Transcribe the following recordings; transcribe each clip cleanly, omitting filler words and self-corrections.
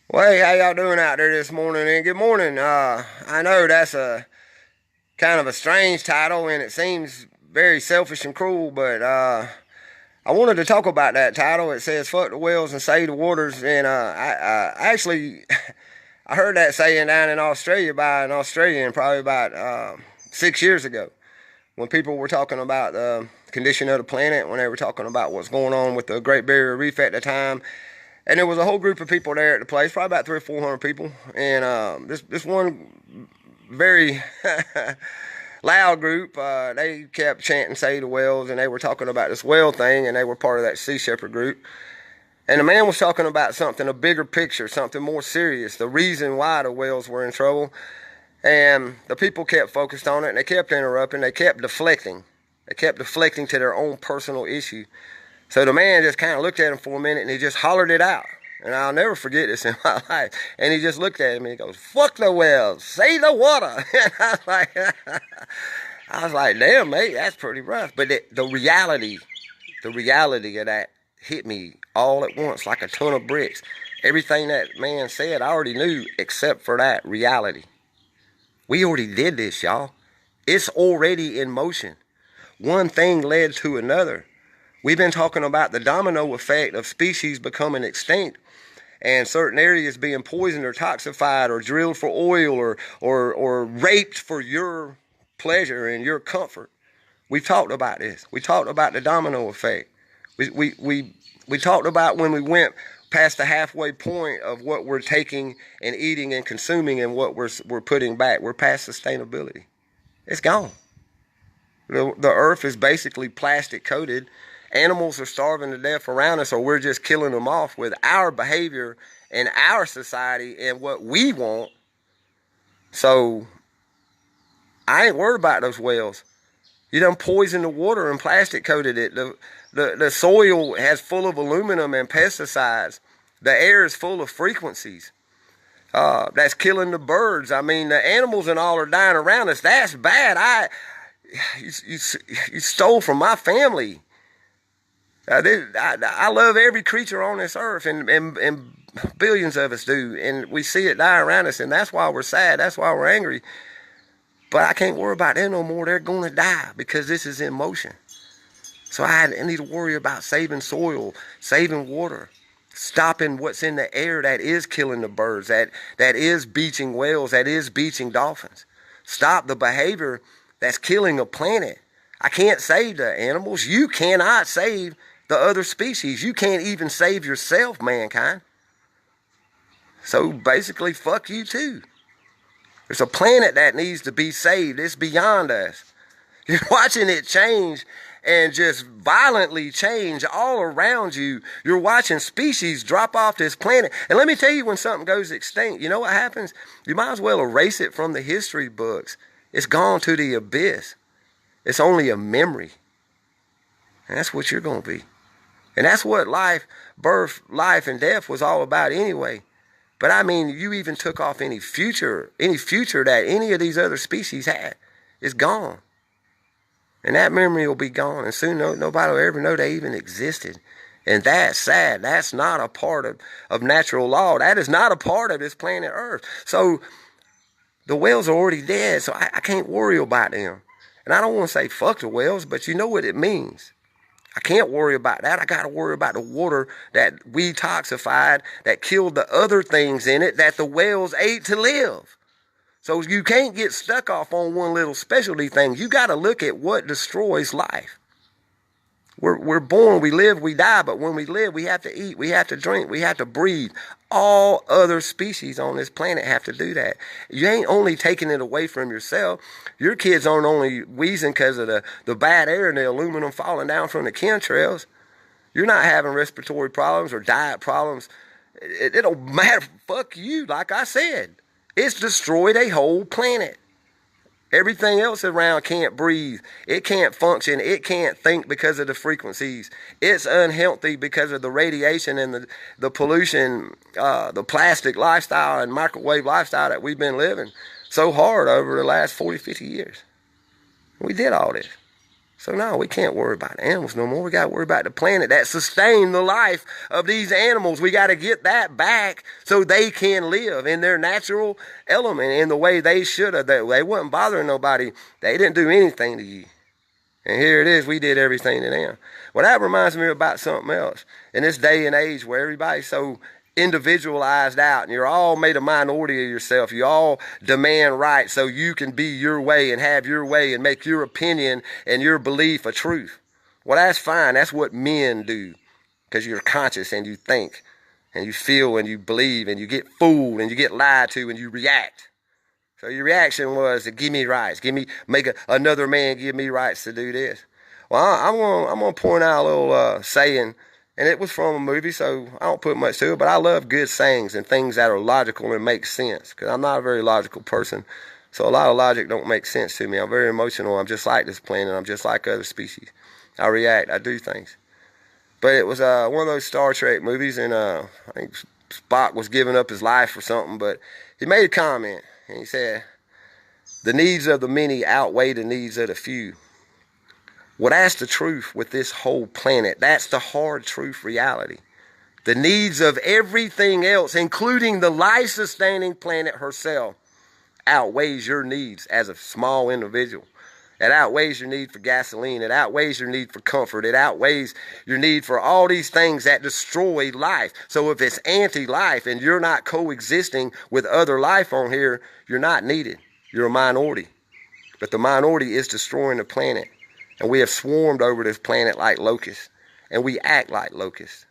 Well, hey, how y'all doing out there this morning? And good morning. I know that's a kind of a strange title, and it seems very selfish and cruel, but I wanted to talk about that title. It says "Fuck the whales and save the waters," and I actually I heard that saying down in Australia by an Australian probably about 6 years ago, when people were talking about the condition of the planet, when they were talking about what's going on with the Great Barrier Reef at the time. And there was a whole group of people there at the place, probably about 300 or 400 people. And this one very loud group, they kept chanting "Save the whales," and they were talking about this whale thing, and they were part of that Sea Shepherd group. And the man was talking about something, a bigger picture, something more serious, the reason why the whales were in trouble. And the people kept focused on it, and they kept interrupting, they kept deflecting. They kept deflecting to their own personal issue. So the man just kind of looked at him for a minute, and he just hollered it out. And I'll never forget this in my life. And he just looked at me and he goes, "Fuck the wells, save the water." And I was like, damn, mate, that's pretty rough. But the reality of that hit me all at once like a ton of bricks. Everything that man said, I already knew except for that reality. We already did this, y'all. It's already in motion. One thing led to another. We've been talking about the domino effect of species becoming extinct and certain areas being poisoned or toxified or drilled for oil or raped for your pleasure and your comfort. We talked about this. We talked about the domino effect. We talked about when we went past the halfway point of what we're taking and eating and consuming and what we're putting back. We're past sustainability. It's gone. The earth is basically plastic coated. Animals are starving to death around us, or we're just killing them off with our behavior and our society and what we want. So I ain't worried about those whales. You done poisoned the water and plastic coated it. The soil has full of aluminum and pesticides. The air is full of frequencies. That's killing the birds. I mean, the animals and all are dying around us. That's bad. You stole from my family. I love every creature on this earth, and billions of us do, and we see it die around us, and that's why we're sad. That's why we're angry. But I can't worry about them no more. They're going to die because this is in motion. So I need to worry about saving soil, saving water, stopping what's in the air that is killing the birds, that is beaching whales, that is beaching dolphins. Stop the behavior that's killing a planet. I can't save the animals. You cannot save the other species. You can't even save yourself, mankind. So basically, fuck you too. There's a planet that needs to be saved. It's beyond us. You're watching it change and just violently change all around you. You're watching species drop off this planet. And let me tell you, when something goes extinct, you know what happens? You might as well erase it from the history books. It's gone to the abyss. It's only a memory. And that's what you're going to be. And that's what life, birth, life, and death was all about anyway. But I mean, you even took off any future that any of these other species had. It's gone. And that memory will be gone. And soon nobody will ever know they even existed. And that's sad. That's not a part of natural law. That is not a part of this planet Earth. So the whales are already dead, so I can't worry about them. And I don't want to say fuck the whales, but you know what it means. I can't worry about that. I got to worry about the water that we toxified, that killed the other things in it that the whales ate to live. So you can't get stuck off on one little specialty thing. You got to look at what destroys life. We're born, we live, we die, but when we live, we have to eat, we have to drink, we have to breathe. All other species on this planet have to do that. You ain't only taking it away from yourself. Your kids aren't only wheezing because of the bad air and the aluminum falling down from the chemtrails. You're not having respiratory problems or diet problems. It don't matter. Fuck you, like I said. It's destroyed a whole planet. Everything else around can't breathe. It can't function. It can't think because of the frequencies. It's unhealthy because of the radiation and the pollution, the plastic lifestyle and microwave lifestyle that we've been living so hard over the last 40, 50 years. We did all this. So no, we can't worry about animals no more. We got to worry about the planet that sustained the life of these animals. We got to get that back so they can live in their natural element in the way they should have. They wasn't bothering nobody. They didn't do anything to you. And here it is, we did everything to them. Well, that reminds me about something else. In this day and age where everybody's so individualized out and you're all made a minority of yourself, you all demand rights so you can be your way and have your way and make your opinion and your belief a truth. Well, that's fine. That's what men do, because you're conscious and you think and you feel and you believe and you get fooled and you get lied to and you react. So your reaction was to give me rights, make another man give me rights to do this. Well, I'm gonna point out a little saying, and it was from a movie, so I don't put much to it. But I love good sayings and things that are logical and make sense, because I'm not a very logical person. So a lot of logic don't make sense to me. I'm very emotional. I'm just like this planet. I'm just like other species. I react. I do things. But it was one of those Star Trek movies, and I think Spock was giving up his life for something, but he made a comment. And he said, the needs of the many outweigh the needs of the few. Well, that's the truth with this whole planet. That's the hard truth reality. The needs of everything else, including the life-sustaining planet herself, outweighs your needs as a small individual. It outweighs your need for gasoline. It outweighs your need for comfort. It outweighs your need for all these things that destroy life. So if it's anti-life and you're not coexisting with other life on here, you're not needed. You're a minority. But the minority is destroying the planet. And we have swarmed over this planet like locusts. And we act like locusts.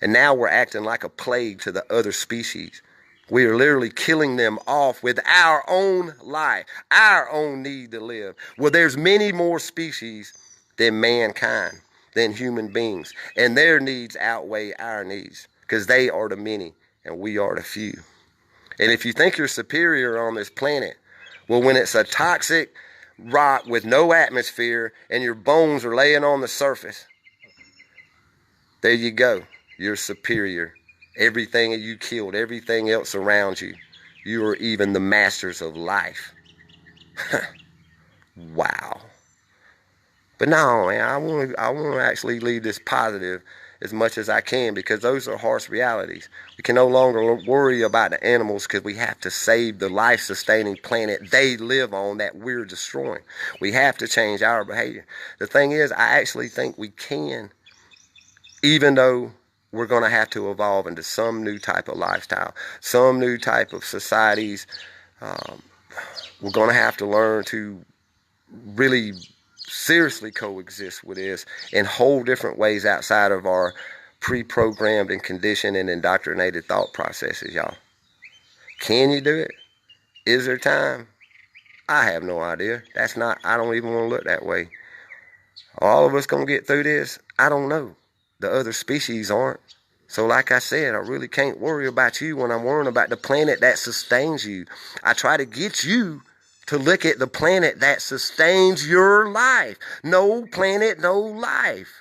And now we're acting like a plague to the other species. We are literally killing them off with our own life, our own need to live. Well, there's many more species than mankind, than human beings. And their needs outweigh our needs, because they are the many and we are the few. And if you think you're superior on this planet, well, when it's a toxic rock with no atmosphere and your bones are laying on the surface, there you go. You're superior. Everything you killed, everything else around you, you are even the masters of life. Wow. But no, man, I want to actually leave this positive as much as I can, because those are harsh realities. We can no longer worry about the animals, because we have to save the life-sustaining planet they live on that we're destroying. We have to change our behavior. The thing is, I actually think we can, even though we're going to have to evolve into some new type of lifestyle, some new type of societies. We're going to have to learn to really seriously coexist with this in whole different ways outside of our pre-programmed and conditioned and indoctrinated thought processes, y'all. Can you do it? Is there time? I have no idea. I don't even want to look that way. Are all of us going to get through this? I don't know. The other species aren't. So like I said, I really can't worry about you when I'm worrying about the planet that sustains you. I try to get you to look at the planet that sustains your life. No planet, no life.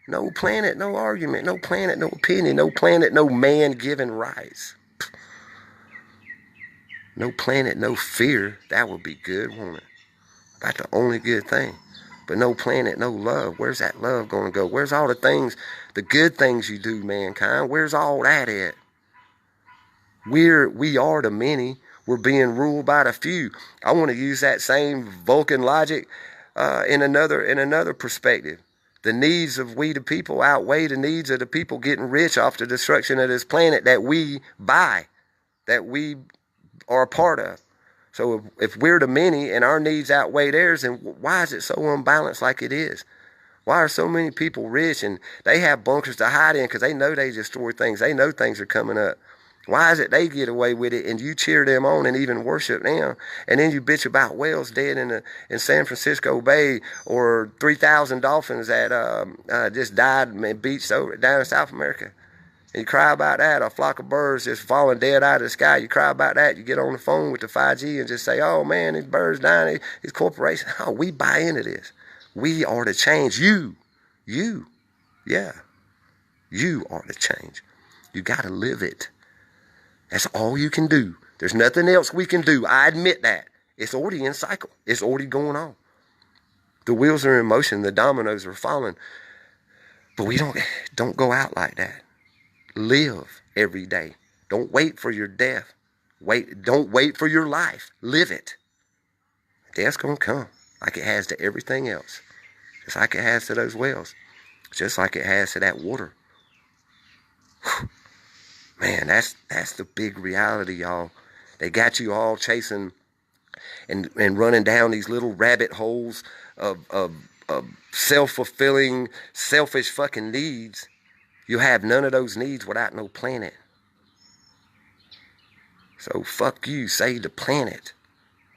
No planet, no argument. No planet, no opinion. No planet, no man given rights. No planet, no fear. That would be good, won't it? That's the only good thing. But no planet, no love. Where's that love going to go? Where's all the things, the good things you do, mankind? Where's all that at? We are the many. We're being ruled by the few. I want to use that same Vulcan logic in another perspective. The needs of we the people outweigh the needs of the people getting rich off the destruction of this planet that we buy, that we are a part of. So if we're the many and our needs outweigh theirs, then why is it so unbalanced like it is? Why are so many people rich and they have bunkers to hide in because they know they destroy things. They know things are coming up. Why is it they get away with it and you cheer them on and even worship them? And then you bitch about whales dead in San Francisco Bay, or 3,000 dolphins that just died and beached over down in South America. And you cry about that, a flock of birds just falling dead out of the sky. You cry about that. You get on the phone with the 5G and just say, oh, man, these birds dying, these corporations. Oh, we buy into this. We are the change. You, yeah, you are the change. You got to live it. That's all you can do. There's nothing else we can do. I admit that. It's already in cycle. It's already going on. The wheels are in motion. The dominoes are falling. But we don't go out like that. Live every day. Don't wait for your death. Don't wait for your life. Live it. Death's going to come like it has to everything else. Just like it has to those wells. Just like it has to that water. Whew. Man, that's the big reality, y'all. They got you all chasing and running down these little rabbit holes of self-fulfilling, selfish fucking needs. You have none of those needs without no planet. So fuck you, save the planet.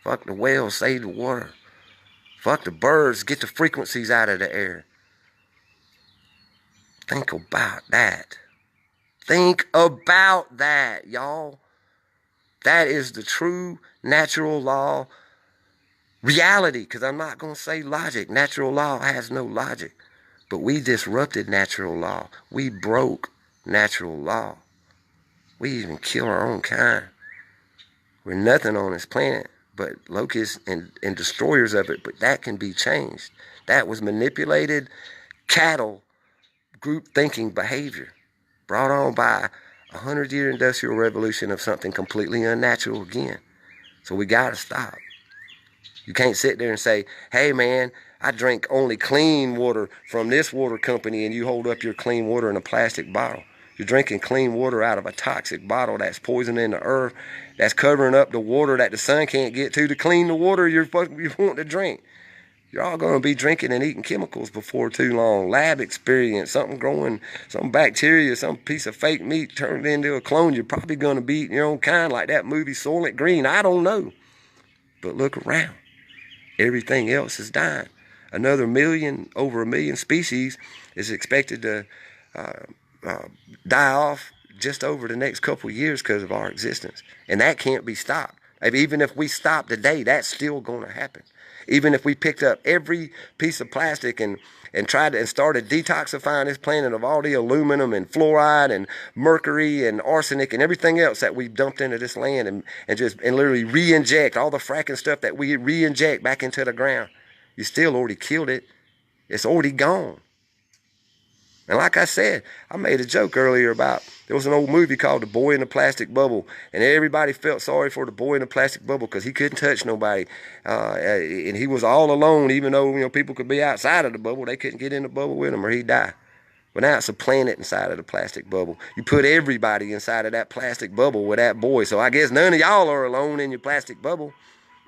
Fuck the whales, save the water. Fuck the birds, get the frequencies out of the air. Think about that. Think about that, y'all. That is the true natural law reality, because I'm not going to say logic. Natural law has no logic. But we disrupted natural law. We broke natural law. We even kill our own kind. We're nothing on this planet but locusts and destroyers of it. But that can be changed. That was manipulated cattle group thinking behavior brought on by a 100-year industrial revolution of something completely unnatural again. So we got to stop. You can't sit there and say, hey man, I drink only clean water from this water company, and you hold up your clean water in a plastic bottle. You're drinking clean water out of a toxic bottle that's poisoning the earth, that's covering up the water that the sun can't get to clean the water you want to drink. You're all going to be drinking and eating chemicals before too long. Lab experience, something growing, some bacteria, some piece of fake meat turned into a clone. You're probably going to be eating your own kind, like that movie Soylent Green. I don't know. But look around. Everything else is dying. Over 1 million species is expected to die off just over the next couple of years because of our existence. And that can't be stopped. Even if we stop today, that's still going to happen. Even if we picked up every piece of plastic and started detoxifying this planet of all the aluminum and fluoride and mercury and arsenic and everything else that we've dumped into this land and literally re-inject all the fracking stuff that we re-inject back into the ground, you still already killed it. It's already gone. And like I said, I made a joke earlier about, there was an old movie called The Boy in the Plastic Bubble, and everybody felt sorry for the boy in the plastic bubble because he couldn't touch nobody, and he was all alone. Even though people could be outside of the bubble, they couldn't get in the bubble with him or he'd die. But now it's a planet inside of the plastic bubble. You put everybody inside of that plastic bubble with that boy. So I guess none of y'all are alone in your plastic bubble,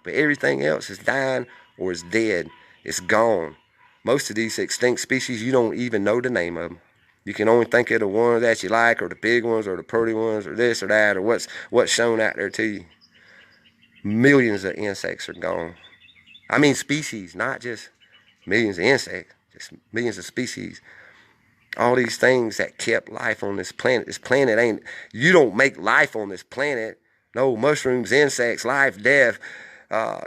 but everything else is dying or is dead. It's gone. Most of these extinct species, you don't even know the name of them. You can only think of the ones that you like, or the big ones, or the pretty ones, or this or that, or what's shown out there to you. Millions of insects are gone. I mean species, not just millions of insects, just millions of species. All these things that kept life on this planet. This planet ain't, you don't make life on this planet. No, mushrooms, insects, life, death,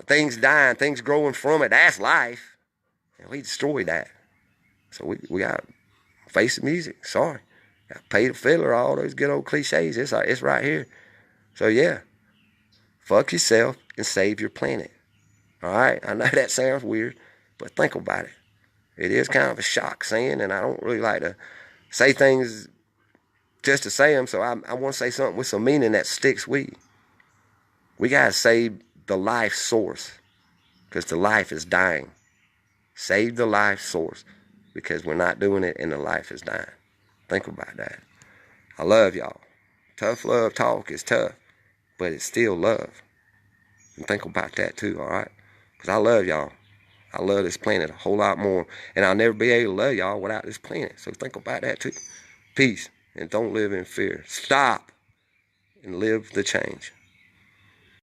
things dying, things growing from it. That's life. And we destroyed that. So we got to face the music. Sorry. Got to pay the fiddler, all those good old cliches. It's right here. So yeah. Fuck yourself and save your planet. Alright? I know that sounds weird, but think about it. It is kind of a shock saying, and I don't really like to say things just to say them, so I want to say something with some meaning that sticks with you. We got to save the life source, because the life is dying. Save the life source, because we're not doing it and the life is dying. Think about that. I love y'all. Tough love talk is tough, but it's still love. And think about that too, alright? Because I love y'all. I love this planet a whole lot more. And I'll never be able to love y'all without this planet. So think about that too. Peace. And don't live in fear. Stop and live the change.